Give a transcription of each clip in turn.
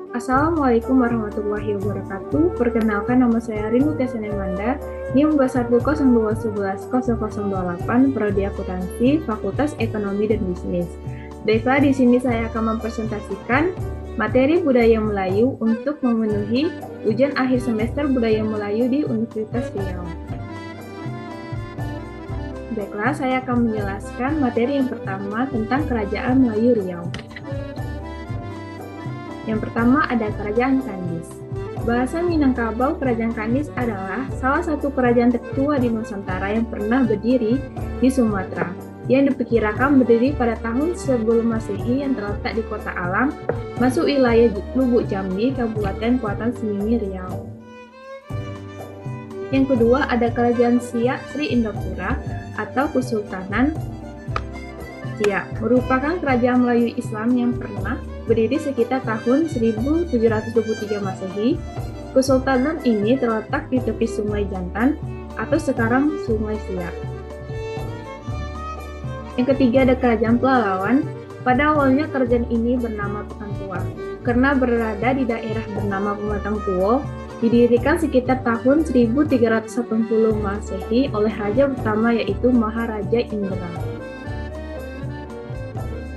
Assalamualaikum warahmatullahi wabarakatuh. Perkenalkan, nama saya Rindu Kesenenmanda, NIM 210110028, Prodi Akuntansi, Fakultas Ekonomi dan Bisnis. Baiklah, di sini saya akan mempresentasikan materi Budaya Melayu untuk memenuhi ujian akhir semester Budaya Melayu di Universitas Riau. Baiklah, saya akan menjelaskan materi yang pertama tentang Kerajaan Melayu Riau. Yang pertama ada Kerajaan Kandis. Bahasa Minangkabau, Kerajaan Kandis adalah salah satu kerajaan tertua di Nusantara yang pernah berdiri di Sumatera, yang diperkirakan berdiri pada tahun sebelum Masehi, yang terletak di Kota Alang, masuk wilayah Lubuk Jambi, Kabupaten Kuantan Sengingi, Riau. Yang kedua ada Kerajaan Siak Sri Indapura atau Kesultanan Siak, merupakan kerajaan Melayu Islam yang pernah berdiri sekitar tahun 1723 Masehi. Kesultanan ini terletak di tepi Sungai Jantan atau sekarang Sungai Siak. Yang ketiga ada Kerajaan Pelalawan. Pada awalnya kerajaan ini bernama Pekan Tua. Karena berada di daerah bernama Pematang Kuo, didirikan sekitar tahun 1380 Masehi oleh raja pertama yaitu Maharaja Indra.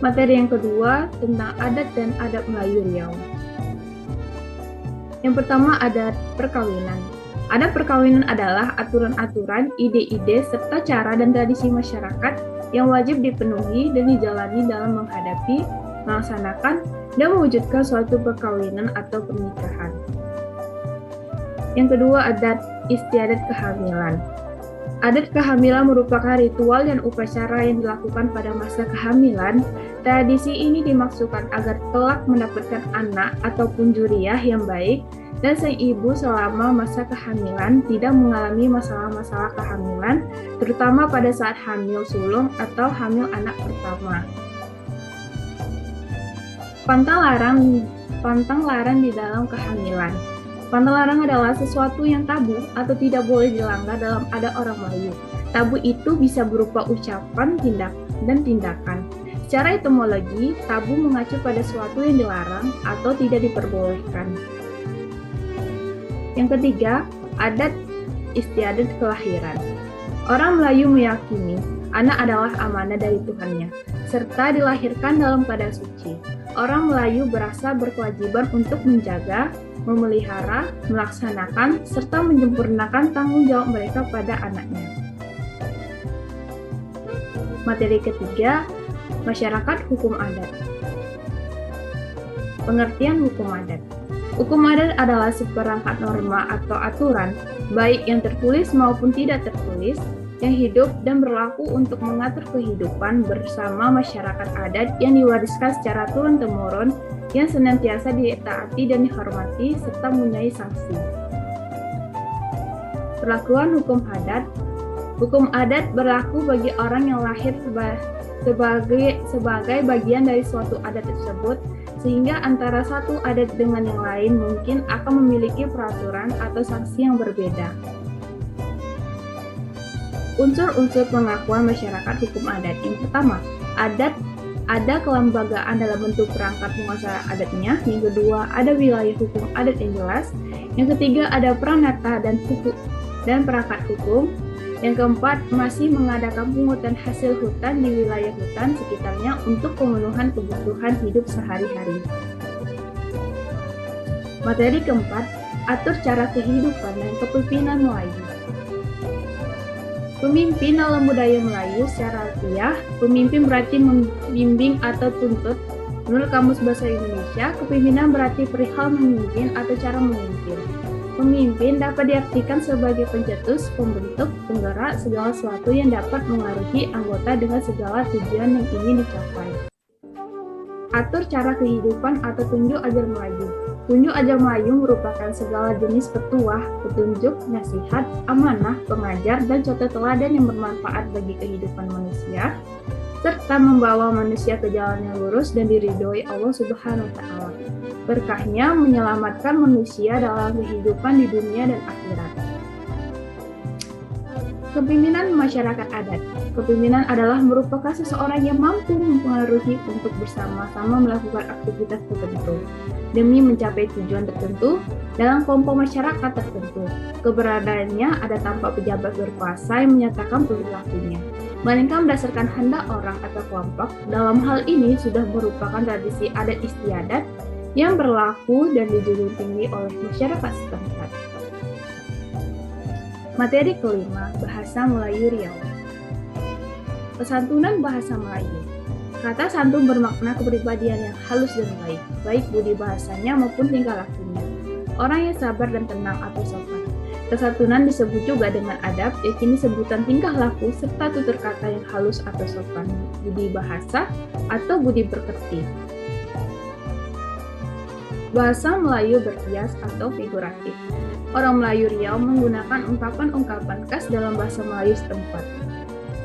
Materi yang kedua tentang adat dan adat Melayu Riau. Yang pertama adat perkawinan. Adat perkawinan adalah aturan-aturan, ide-ide, serta cara dan tradisi masyarakat yang wajib dipenuhi dan dijalani dalam menghadapi, melaksanakan, dan mewujudkan suatu perkawinan atau pernikahan. Yang kedua adat istiadat kehamilan. Adat kehamilan merupakan ritual dan upacara yang dilakukan pada masa kehamilan. Tradisi ini dimaksudkan agar kelak mendapatkan anak ataupun juriyah yang baik dan sang ibu selama masa kehamilan tidak mengalami masalah-masalah kehamilan, terutama pada saat hamil sulung atau hamil anak pertama. Pantang larang di dalam kehamilan. Pantang larang adalah sesuatu yang tabu atau tidak boleh dilanggar dalam adat orang Melayu. Tabu itu bisa berupa ucapan, dan tindakan. Secara etimologi, tabu mengacu pada sesuatu yang dilarang atau tidak diperbolehkan. Yang ketiga, adat istiadat kelahiran. Orang Melayu meyakini anak adalah amanah dari Tuhannya, serta dilahirkan dalam keadaan suci. Orang Melayu berasa berkewajiban untuk menjaga, memelihara, melaksanakan, serta menyempurnakan tanggung jawab mereka pada anaknya. Materi ketiga, masyarakat hukum adat. Pengertian hukum adat. Hukum adat adalah seperangkat norma atau aturan, baik yang tertulis maupun tidak tertulis, yang hidup dan berlaku untuk mengatur kehidupan bersama masyarakat adat yang diwariskan secara turun-temurun, yang senantiasa ditaati dan dihormati, serta mempunyai sanksi. Perlakuan hukum adat. Hukum adat berlaku bagi orang yang lahir sebagai bagian dari suatu adat tersebut, sehingga antara satu adat dengan yang lain mungkin akan memiliki peraturan atau sanksi yang berbeda. Unsur-unsur pengakuan masyarakat hukum adat. Yang pertama, ada kelembagaan dalam bentuk perangkat penguasa adatnya. Yang kedua, ada wilayah hukum adat yang jelas. Yang ketiga, ada pranata dan perangkat hukum. Yang keempat, masih mengadakan pungutan hasil hutan di wilayah hutan sekitarnya untuk pemenuhan kebutuhan hidup sehari-hari. Materi keempat, atur cara kehidupan dan kepemimpinan Melayu. Pemimpin dalam budaya Melayu secara harfiah, pemimpin berarti membimbing atau tuntut. Menurut Kamus Bahasa Indonesia, kepemimpinan berarti perihal memimpin atau cara memimpin. Pemimpin dapat diartikan sebagai pencetus, pembentuk, penggerak segala sesuatu yang dapat mengaruhi anggota dengan segala tujuan yang ingin dicapai. Atur cara kehidupan atau tunjuk ajar Melayu. Tunjuk ajar Melayu merupakan segala jenis petuah, petunjuk, nasihat, amanah, pengajar, dan contoh teladan yang bermanfaat bagi kehidupan manusia, serta membawa manusia ke jalan yang lurus dan diridhoi Allah Subhanahu wa Ta'ala. Berkahnya menyelamatkan manusia dalam kehidupan di dunia dan akhirat. Kepemimpinan masyarakat adat. Kepemimpinan adalah merupakan seseorang yang mampu mempengaruhi untuk bersama-sama melakukan aktivitas tertentu demi mencapai tujuan tertentu dalam kelompok masyarakat tertentu. Keberadaannya ada tanpa pejabat berkuasa yang menyatakan perilakunya, melainkan berdasarkan kehendak orang atau kelompok. Dalam hal ini sudah merupakan tradisi adat istiadat yang berlaku dan dijunjung tinggi oleh masyarakat setempat. Materi kelima, Bahasa Melayu Riau. Kesantunan bahasa Melayu. Kata santun bermakna kepribadian yang halus dan baik budi bahasanya maupun tingkah lakunya. Orang yang sabar dan tenang atau sopan. Kesantunan disebut juga dengan adab, yakni sebutan tingkah laku serta tutur kata yang halus atau sopan, budi bahasa atau budi berkerti. Bahasa Melayu berhias atau figuratif. Orang Melayu Riau menggunakan ungkapan-ungkapan khas dalam bahasa Melayu setempat,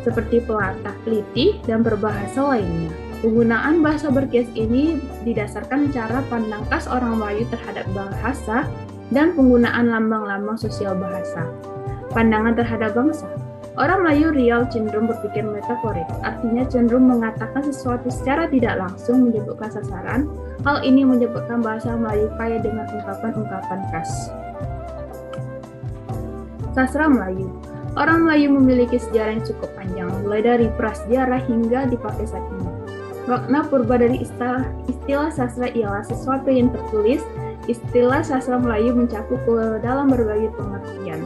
seperti pelatah, teliti, dan berbahasa lainnya. Penggunaan bahasa berkias ini didasarkan cara pandang khas orang Melayu terhadap bahasa dan penggunaan lambang-lambang sosial bahasa. Pandangan terhadap bangsa. Orang Melayu Riau cenderung berpikir metaforik, artinya cenderung mengatakan sesuatu secara tidak langsung menyebutkan sasaran. Hal ini menyebabkan bahasa Melayu kaya dengan ungkapan-ungkapan khas. Sastra Melayu. Orang Melayu memiliki sejarah yang cukup panjang, mulai dari prasejarah hingga dipakai saat ini. Makna purba dari istilah sastra ialah sesuatu yang tertulis. Istilah sastra Melayu mencakup ke dalam berbagai pengertian.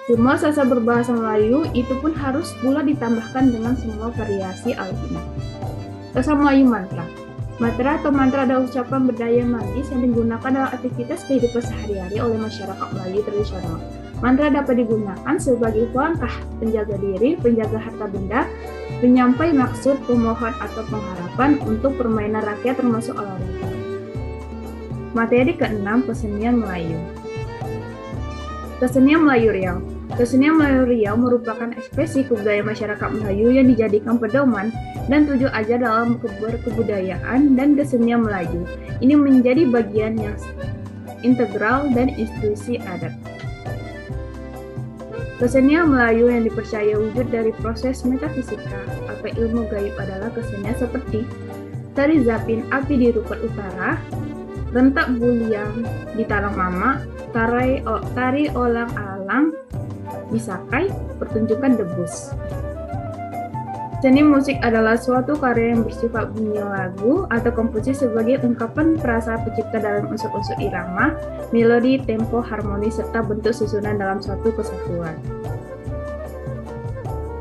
Semua sastra berbahasa Melayu itu pun harus pula ditambahkan dengan semua variasi alkitab. Sastra Melayu mantra. Mantra atau mantra adalah ucapan berdaya magis yang digunakan dalam aktivitas kehidupan sehari-hari oleh masyarakat Melayu tradisional. Mantra dapat digunakan sebagai pelangkah penjaga diri, penjaga harta benda, penyampai maksud, pemohon atau pengharapan untuk permainan rakyat termasuk olahraga. Materi ke-6, Kesenian Melayu. Kesenian Melayu Riau. Kesenian Melayu Riau merupakan ekspresi kebudayaan masyarakat Melayu yang dijadikan pedoman dan tujuan ajar dalam kebudayaan dan kesenian Melayu. Ini menjadi bagian yang integral dan institusi adat. Kesenian Melayu yang dipercaya wujud dari proses metafisika atau ilmu gaib adalah kesenian seperti tari zapin api di Rukut Utara, rentak buliang di Talang Mama, tari olang-alang di Sakai, pertunjukan debus. Seni musik adalah suatu karya yang bersifat bunyi lagu atau komposisi sebagai ungkapan perasaan pencipta dalam unsur-unsur irama, melodi, tempo, harmoni, serta bentuk susunan dalam suatu kesatuan.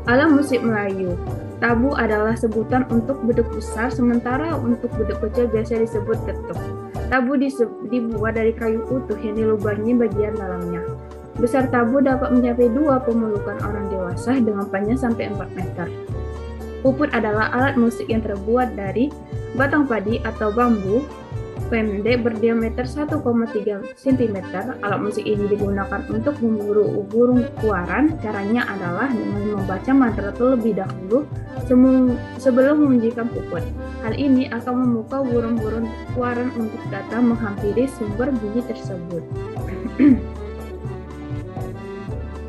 Alat musik Melayu. Tabu adalah sebutan untuk beduk besar, sementara untuk beduk kecil biasa disebut getuk. Tabu dibuat dari kayu utuh yang dilubangi bagian dalamnya. Besar tabu dapat mencapai 2 pemelukan orang dewasa dengan panjang sampai 4 meter. Puput adalah alat musik yang terbuat dari batang padi atau bambu pendek berdiameter 1,3 cm. Alat musik ini digunakan untuk memburu burung kuaran. Caranya adalah dengan membaca mantra terlebih dahulu sebelum menunjukkan puput. Hal ini akan membuka burung-burung kuaran untuk datang menghampiri sumber bunyi tersebut.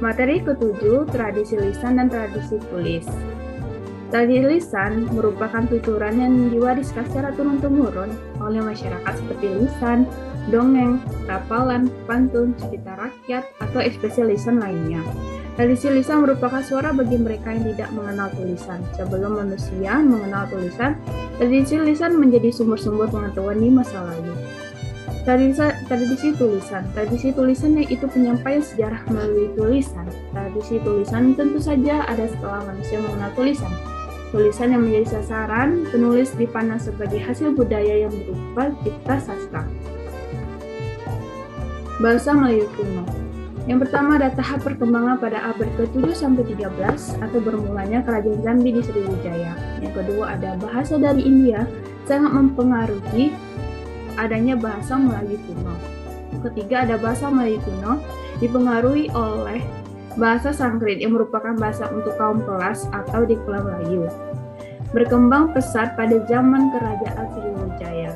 Materi ke-7, tradisi lisan dan tradisi tulis. Tradisi lisan merupakan tuturan yang diwariskan secara turun-temurun oleh masyarakat seperti lisan, dongeng, rapalan, pantun, cerita rakyat, atau ekspresi lisan lainnya. Tradisi lisan merupakan suara bagi mereka yang tidak mengenal tulisan. Sebelum manusia mengenal tulisan, tradisi lisan menjadi sumber-sumber pengetahuan di masa lalu. Tradisi tulisan. Tradisi tulisan yaitu penyampaian sejarah melalui tulisan. Tradisi tulisan tentu saja ada setelah manusia mengenal tulisan. Tulisan yang menjadi sasaran penulis dipandang sebagai hasil budaya yang berupa cipta sastra. Bahasa Melayu kuno. Yang pertama ada tahap perkembangan pada abad ke-7 sampai 13 atau bermulanya Kerajaan Jambi di Sriwijaya. Yang kedua ada bahasa dari India sangat mempengaruhi adanya bahasa Melayu kuno. Ketiga ada bahasa Melayu kuno dipengaruhi oleh bahasa Sanskrit yang merupakan bahasa untuk kaum kelas atau diklat Melayu. Berkembang pesat pada zaman Kerajaan Sriwijaya.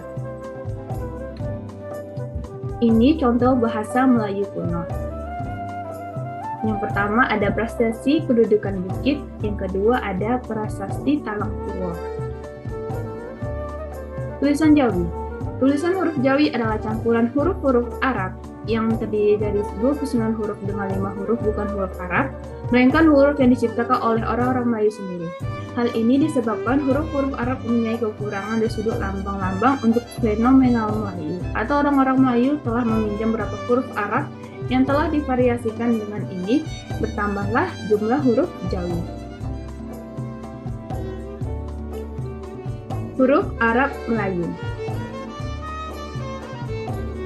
Ini contoh bahasa Melayu kuno. Yang pertama ada prasasti kedudukan bukit, yang kedua ada prasasti talang tua. Tulisan Jawi. Tulisan huruf Jawi adalah campuran huruf-huruf Arab yang terdiri dari 29 huruf dengan 5 huruf bukan huruf Arab, melainkan huruf yang diciptakan oleh orang-orang Melayu sendiri. Hal ini disebabkan huruf-huruf Arab mempunyai kekurangan dari sudut lambang-lambang untuk fenomenal Melayu, atau orang-orang Melayu telah meminjam beberapa huruf Arab yang telah divariasikan. Dengan ini, bertambahlah jumlah huruf Jawi. Huruf Arab Melayu.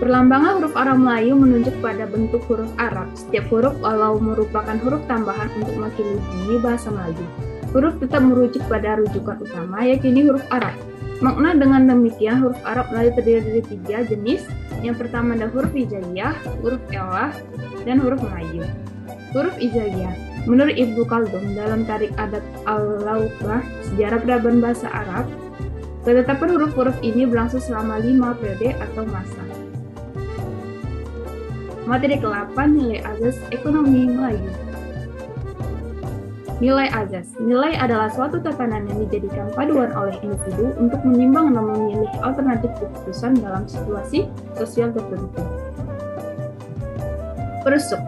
Perlambangan huruf Arab Melayu menunjuk pada bentuk huruf Arab. Setiap huruf walau merupakan huruf tambahan untuk mewakili bunyi bahasa Melayu, huruf tetap merujuk pada rujukan utama, yaitu huruf Arab. Makna dengan demikian, huruf Arab Melayu terdiri dari 3 jenis. Yang pertama ada huruf hijaiyah, huruf elah, dan huruf Melayu. Huruf hijaiyah. Menurut Ibnu Khaldun dalam Tarik Adat Al-Laubah, Sejarah Peradaban Bahasa Arab, ketetapan huruf-huruf ini berlangsung selama 5 periode atau masa. Materi ke-8, nilai azas ekonomi Melayu. Nilai azas. Nilai adalah suatu tatanan yang dijadikan paduan oleh individu untuk menimbang dan memilih alternatif keputusan dalam situasi sosial tertentu. Persuk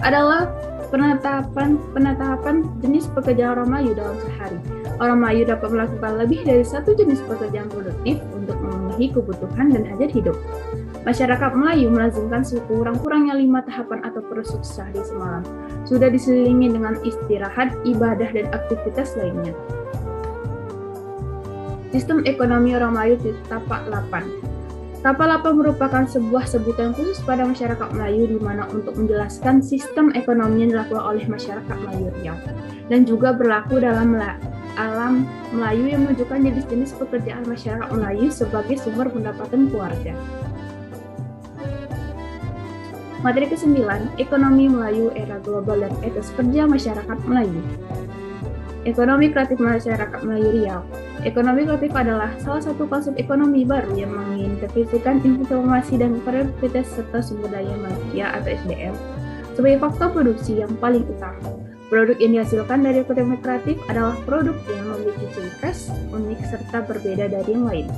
adalah penetapan jenis pekerjaan orang Melayu dalam sehari. Orang Melayu dapat melakukan lebih dari satu jenis pekerjaan produktif untuk memenuhi kebutuhan dan hajat hidup. Masyarakat Melayu melazimkan sekurang-kurangnya 5 tahapan atau persuk sehari semalam. Sudah diselingi dengan istirahat, ibadah, dan aktivitas lainnya. Sistem ekonomi orang Melayu di tapak 8. Tapak 8 merupakan sebuah sebutan khusus pada masyarakat Melayu di mana untuk menjelaskan sistem ekonomi yang dilakukan oleh masyarakat Melayu Riau, dan juga berlaku dalam alam Melayu yang menunjukkan jenis-jenis pekerjaan masyarakat Melayu sebagai sumber pendapatan keluarga. Materi ke-9, Ekonomi Melayu Era Global dan Etos Kerja Masyarakat Melayu. Ekonomi kreatif masyarakat Melayu Riau. Ekonomi kreatif adalah salah satu konsep ekonomi baru yang mengintegrasikan informasi dan kreativitas serta sumber daya manusia atau SDM sebagai faktor produksi yang paling utama. Produk yang dihasilkan dari ekonomi kreatif adalah produk yang memiliki ciri khas, unik, serta berbeda dari yang lain.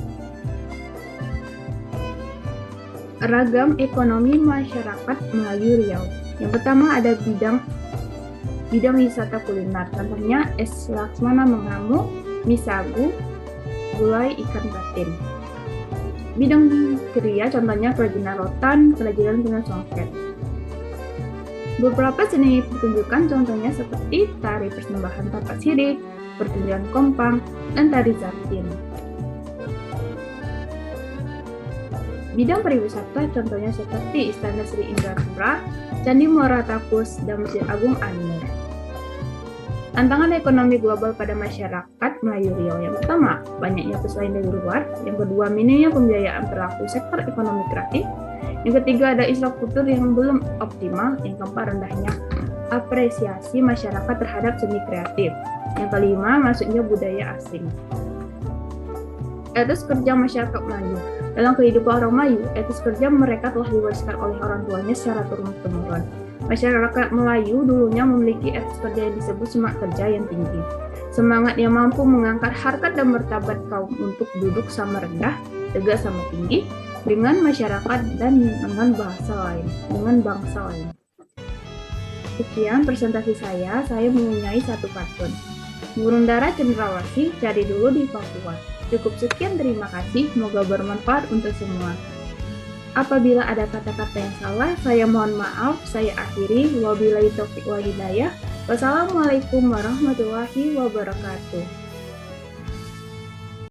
Ragam ekonomi masyarakat Melayu Riau. Yang pertama ada bidang wisata kuliner, contohnya es Laksmana Mengamu, mie sagu, gulai ikan patin. Bidang kriya, contohnya kerajinan rotan, kerajinan dengan songket. Beberapa seni pertunjukan, contohnya seperti tari persembahan tapak sirik, pertunjukan kompang, dan tari zatin. Bidang pariwisata, contohnya seperti Istana Sri Indrapura, Candi Muara Takus, dan Masjid Agung An-Nur. Tantangan ekonomi global pada masyarakat Melayu Riau. Yang pertama, banyaknya pesaing dari luar. Yang kedua, minimnya pembiayaan perilaku sektor ekonomi kreatif. Yang ketiga, ada infrastruktur yang belum optimal. Yang keempat, rendahnya apresiasi masyarakat terhadap seni kreatif. Yang kelima, masuknya budaya asing. Etos kerja masyarakat Melayu. Dalam kehidupan orang Melayu, etos kerja mereka telah diwariskan oleh orang tuanya secara turun-temurun. Masyarakat Melayu dulunya memiliki etos kerja yang disebut semangat kerja yang tinggi. Semangat yang mampu mengangkat harkat dan martabat kaum untuk duduk sama rendah, tegak sama tinggi, dengan masyarakat dan dengan bangsa lain. Sekian presentasi saya mempunyai satu kartun. Burung dara cendrawasih cari dulu di Papua. Cukup sekian, terima kasih, semoga bermanfaat untuk semua. Apabila ada kata-kata yang salah, saya mohon maaf, saya akhiri. Wabillahi taufiq wal hidayah. Wassalamualaikum warahmatullahi wabarakatuh.